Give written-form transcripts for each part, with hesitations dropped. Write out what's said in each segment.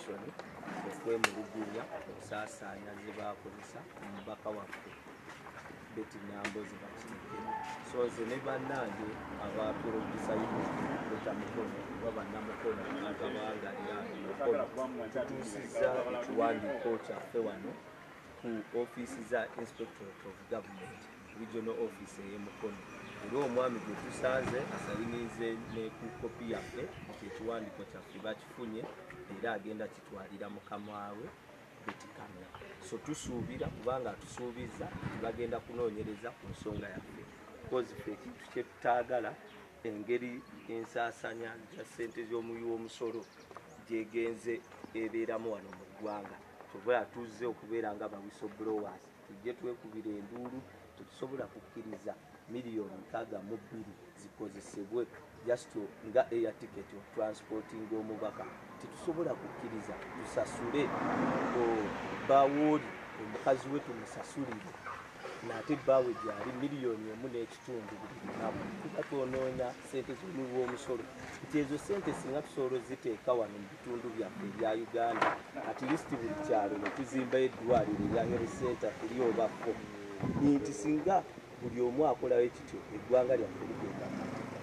Commission okwemulugunya okusaasaanya ze baakozesa omubaka waffe Betty Nambozi Bakineke. So nze ne bannange abaprodusa Dr. Mukono oba bannamukono akabangalira Mukono tutuusizza ekiwandiiko kyaffe wano ku ofiisi za Inspectorate of Government Regional Office ey'e Mukono. Era omwami gwe tusanze asayinize ne ku kopi yaffe ekiwandiiko kyaffe bakifunye era agenda kitwalira mukama we Betty Kamya. So tusuubira kubanga tusuubiza bagenda kunoonyereza ku nsonga yaffe because ffe ekintu kye tutaagala engeri ensaasanya za ssente z'omuwi w'omusolo gyegenze ebeeramu wano mu ggwanga. Tuba tuzze okubeera nga ba whistleblowers tujje twekubira enduulu tetusobola kukkiriza miliyoni 62 zikozesebwe just nga air ticket of transporting omubaka. Tetusobola kukkiriza tusasule bawooli omukazi we tumusasulire n'ate bbaawe gyali miliyoni 1.5 buli lunaku. Tuba twonoona ssente z'omuwi w'omusolo nti ezo ssente singa tusobola ziteeka wano mu bitundu byaffe ebya Uganda at least buli kyalo ne tuzimbayo eddwaliro erya health center eryobako nti singa buli omu akolayo ekityo eggwanga lyaffe ligenda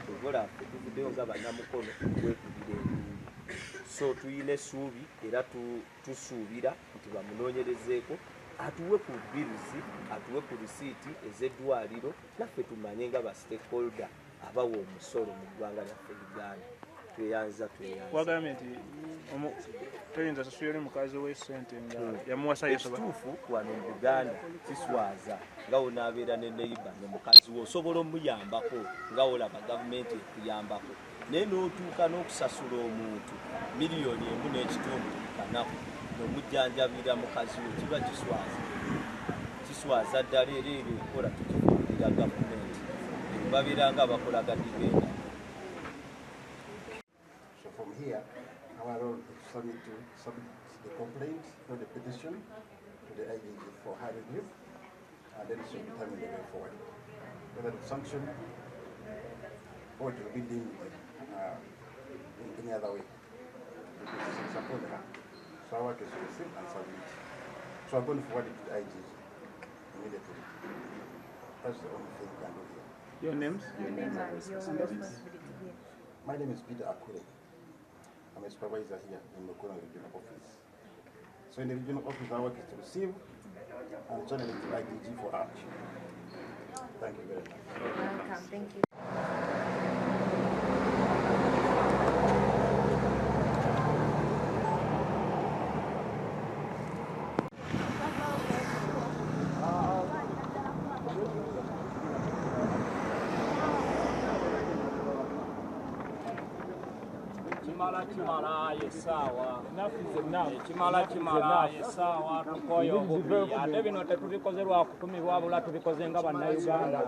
tobola ffe tuvuddeyo nga bannamukono okwekubira enduulu. So tuyina essuubi era tusuubira nti bamunoonyerezeeko atuwe ku biruzi atuwe ku risiiti ez'eddwaliro naffe tumanye nga ba stakeholder abawa omusolo mu ggwanga lyaffe Uganda. Tweyanza wagambye nti toyinza sasulira mukazi we ssente nga yamuwasa ekituufu wano mu Uganda kiswaza nga wonaabeera ne neiba nomukazi we osobola omuyambako nga wolaba gavumenti ekuyambako naye n'otuuka n'okusasula omuntu miliyoni 1.5 kanaku n'omujjanjabira mukazi we kiba kiswaza ddala era ebyo enkola tukivulira gavumenti babeera nga bakolaga digenda. So from here, our role is to submit the complaint or the petition to the IGG for her review, and then she will determine the way forward, whether to sanction or to be deemed in any other way. Because it's upon her. So our work is to receive and submit. So I'm going to forward it to the IGG immediately. That's the only thing we can do here. Your names? Your name and your responsibility here. My name is Peter Akure. I'm a supervisor here in the Mukono Regional Office. So in the regional office, our work is to receive and channel it to IGG for action. Thank you very much. Welcome. Thank you. Kimala yesawa tukoyo obubi ate bino tetubikoze lwa kutumibwa wabula tubikoze nga bannayuganda.